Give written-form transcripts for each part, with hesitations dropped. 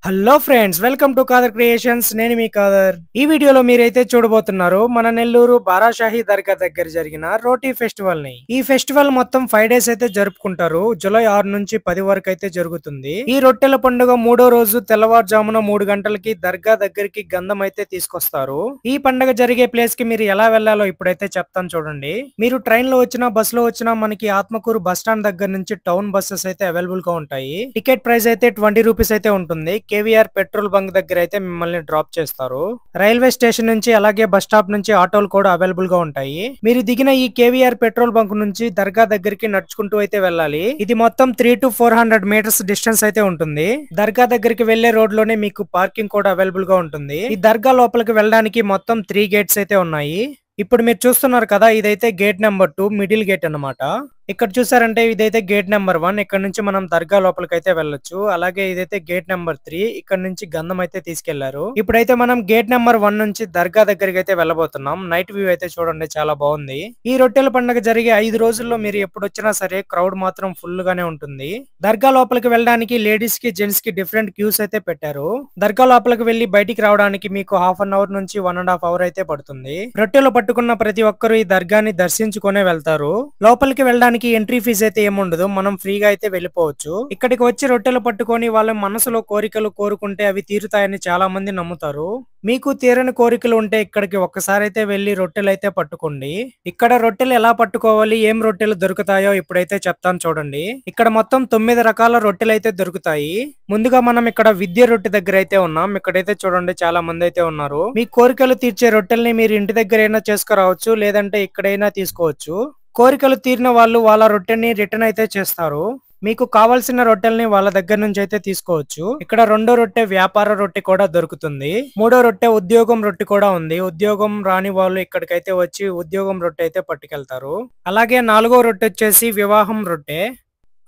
Hello friends, welcome to Kadar creations. నేను మీ కాదర్. ఈ వీడియోలో మీరైతే చూడబోతున్నారు మన నెల్లూరు బారాషాహి దర్గా దగ్గర జరిగిన రోటీ ఫెస్టివల్ ని. ఈ ఫెస్టివల్ మొత్తం 5 డేస్ అయితే జరుపుకుంటారు. జూలై 6 నుంచి 10 వరకు అయితే జరుగుతుంది. ఈ రొట్టెల పండుగ 3వ రోజు తెల్లవారుజామున 3 గంటలకి దర్గా దగ్గరికి గంధం అయితే తీసుకొస్తారు. ఈ పండుగ జరిగే ప్లేస్ కి మీరు ఎలా వెళ్లాలో ఇప్పుడైతే చెప్తాను చూడండి. మీరు ట్రైన్ లో వచ్చినా బస్ లో వచ్చినా మనకి ఆత్మకూరు బస్ స్టాండ్ దగ్గర నుంచి టౌన్ బస్సెస్ అయితే అవైలబుల్ గా ఉంటాయి. టికెట్ ప్రైస్ అయితే 20 రూపీస్ అయితే ఉంటుంది. కేవీఆర్ పెట్రోల్ బంక్ దగ్గర అయితే మిమ్మల్ని డ్రాప్ చేస్తారు. రైల్వే స్టేషన్ నుంచి అలాగే బస్ స్టాప్ నుంచి ఆటోలు కూడా అవైలబుల్ గా ఉంటాయి. మీరు దిగిన ఈ కేవీఆర్ పెట్రోల్ బంక్ నుంచి దర్గా దగ్గరికి నడుచుకుంటూ అయితే వెళ్ళాలి. ఇది మొత్తం 300 to 400 మీటర్స్ డిస్టెన్స్ అయితే ఉంటుంది. దర్గా దగ్గరికి వెళ్లే రోడ్ లోనే మీకు పార్కింగ్ కూడా అవైలబుల్ గా ఉంటుంది. ఈ దర్గా లోపలికి వెళ్ళడానికి మొత్తం 3 గేట్స్ అయితే ఉన్నాయి. ఇప్పుడు మీరు చూస్తున్నారు కదా, ఇదైతే గేట్ నెంబర్ 2 మిడిల్ గేట్ అన్నమాట. ఇక్కడ చూసారంటే ఇదైతే గేట్ నెంబర్ 1. ఇక్కడ నుంచి మనం దర్గా లోపలికి అయితే వెళ్ళొచ్చు. అలాగే ఇదైతే గేట్ నెంబర్ 3. ఇక్కడ నుంచి గంధం అయితే తీసుకెళ్లారు. ఇప్పుడైతే మనం గేట్ నెంబర్ 1 నుంచి దర్గా దగ్గరికి అయితే వెళ్ళబోతున్నాం. నైట్ వ్యూ అయితే చూడండి, చాలా బాగుంది. ఈ రొట్టెల పండుగ జరిగే 5 రోజుల్లో మీరు ఎప్పుడు వచ్చినా సరే క్రౌడ్ మాత్రం ఫుల్ గానే ఉంటుంది. దర్గా లోపలికి వెళ్ళడానికి లేడీస్ కి జెంట్స్ కి డిఫరెంట్ క్యూస్ అయితే పెట్టారు. దర్గా లోపలికి వెళ్లి బయటికి రావడానికి మీకు హాఫ్ అన్ అవర్ నుంచి 1.5 hours అయితే పడుతుంది. రొట్టెలు పట్టుకున్న ప్రతి ఒక్కరు ఈ దర్గాని దర్శించుకునే వెళ్తారు. లోపలికి వెళ్ళడానికి ఎంట్రీ ఫీజు అయితే ఏముండదు, మనం ఫ్రీగా అయితే వెళ్ళిపోవచ్చు. ఇక్కడికి వచ్చి రొట్టెలు పట్టుకొని వాళ్ళ మనసులో కోరికలు కోరుకుంటే అవి తీరుతాయని చాలా మంది నమ్ముతారు. మీకు తీరని కోరికలు ఉంటే ఇక్కడికి ఒక్కసారి అయితే వెళ్లి రొట్టెలు అయితే పట్టుకోండి. ఇక్కడ రొట్టెలు ఎలా పట్టుకోవాలి, ఏం రొట్టెలు దొరుకుతాయో ఇప్పుడైతే చెప్తాను చూడండి. ఇక్కడ మొత్తం 9 రకాల రొట్టెలు అయితే దొరుకుతాయి. ముందుగా మనం ఇక్కడ విద్య రొట్టె దగ్గర అయితే ఉన్నాం. ఇక్కడైతే చూడండి చాలా మంది అయితే ఉన్నారు. మీ కోరికలు తీర్చే రొట్టెల్ని మీరు ఇంటి దగ్గర అయినా చేసుకురావచ్చు, లేదంటే ఇక్కడైనా తీసుకోవచ్చు. కోరికలు తీరిన వాళ్ళు వాళ్ళ రొట్టెని రిటర్న్ అయితే చేస్తారు. మీకు కావాల్సిన రొట్టెల్ని వాళ్ళ దగ్గర నుంచి అయితే తీసుకోవచ్చు. ఇక్కడ 2వ రొట్టె వ్యాపార రొట్టె కూడా దొరుకుతుంది. 3వ రొట్టె ఉద్యోగం రొట్టె కూడా ఉంది. ఉద్యోగం రాని వాళ్ళు ఇక్కడికైతే వచ్చి ఉద్యోగం రొట్టె అయితే పట్టుకెళ్తారు. అలాగే 4వ రొట్టె వచ్చేసి వివాహం రొట్టె.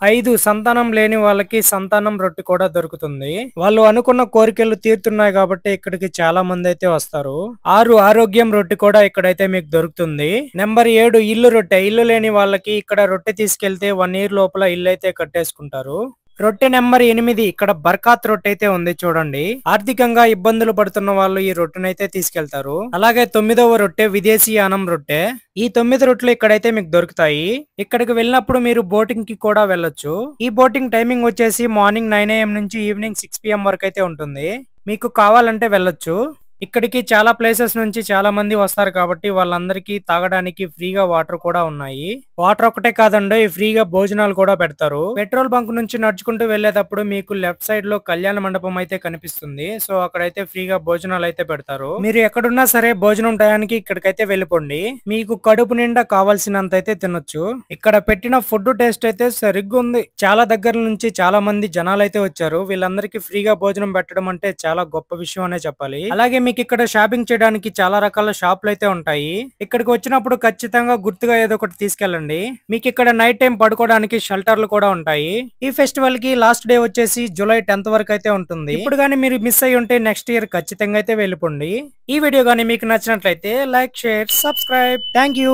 5 సంతానం లేని వాళ్ళకి సంతానం రొట్టె కూడా దొరుకుతుంది. వాళ్ళు అనుకున్న కోరికలు తీరుతున్నాయి కాబట్టి ఇక్కడికి చాలా మంది అయితే వస్తారు. 6 ఆరోగ్యం రొట్టె కూడా ఇక్కడైతే మీకు దొరుకుతుంది. నెంబర్ 7 ఇల్లు రొట్టె. ఇల్లు లేని వాళ్ళకి ఇక్కడ రొట్టె తీసుకెళ్తే 1 year లోపల ఇల్లు అయితే కట్టేసుకుంటారు. రొట్టె నెంబర్ 8 ఇక్కడ బర్కాత్ రొట్టె అయితే ఉంది చూడండి. ఆర్థికంగా ఇబ్బందులు పడుతున్న వాళ్ళు ఈ రొట్టెనైతే తీసుకెళ్తారు. అలాగే 9వ రొట్టె విదేశీ యానం రొట్టె. ఈ 9 రొట్టెలు ఇక్కడైతే మీకు దొరుకుతాయి. ఇక్కడికి వెళ్ళినప్పుడు మీరు బోటింగ్ కి కూడా వెళ్ళొచ్చు. ఈ బోటింగ్ టైమింగ్ వచ్చేసి మార్నింగ్ 9 AM నుంచి ఈవినింగ్ 6 PM వరకు అయితే ఉంటుంది. మీకు కావాలంటే వెళ్ళొచ్చు. ఇక్కడికి చాలా ప్లేసెస్ నుంచి చాలా మంది వస్తారు కాబట్టి వాళ్ళందరికీ తాగడానికి ఫ్రీగా వాటర్ కూడా ఉన్నాయి. వాటర్ ఒకటే కాదండి, ఫ్రీగా భోజనాలు కూడా పెడతారు. పెట్రోల్ బంక్ నుంచి నడుచుకుంటూ వెళ్లేటప్పుడు మీకు లెఫ్ట్ సైడ్ లో కళ్యాణ మండపం అయితే కనిపిస్తుంది. సో అక్కడైతే ఫ్రీగా భోజనాలు అయితే పెడతారు. మీరు ఎక్కడున్నా సరే భోజనం టయానికి ఇక్కడికైతే వెళ్ళిపోండి. మీకు కడుపు నిండా కావాల్సినంత అయితే తినొచ్చు. ఇక్కడ పెట్టిన ఫుడ్ టేస్ట్ అయితే సరిగ్గా ఉంది. చాలా దగ్గర నుంచి చాలా మంది జనాలు అయితే వచ్చారు. వీళ్ళందరికీ ఫ్రీగా భోజనం పెట్టడం అంటే చాలా గొప్ప విషయం అనే చెప్పాలి. అలాగే మీకు ఇక్కడ షాపింగ్ చేయడానికి చాలా రకాల షాపులు అయితే ఉంటాయి. ఇక్కడికి వచ్చినప్పుడు ఖచ్చితంగా గుర్తుగా ఏదో ఒకటి తీసుకెళ్ళండి. మీకు ఇక్కడ నైట్ టైం పడుకోవడానికి షెల్టర్లు కూడా ఉంటాయి. ఈ ఫెస్టివల్ కి లాస్ట్ డే వచ్చేసి జూలై 10th వరకు అయితే ఉంటుంది. ఇప్పుడు గానీ మీరు మిస్ అయ్యి ఉంటే నెక్స్ట్ ఇయర్ ఖచ్చితంగా అయితే వెళ్ళిపోండి. ఈ వీడియో గానీ మీకు నచ్చినట్లయితే like, share, subscribe. Thank you.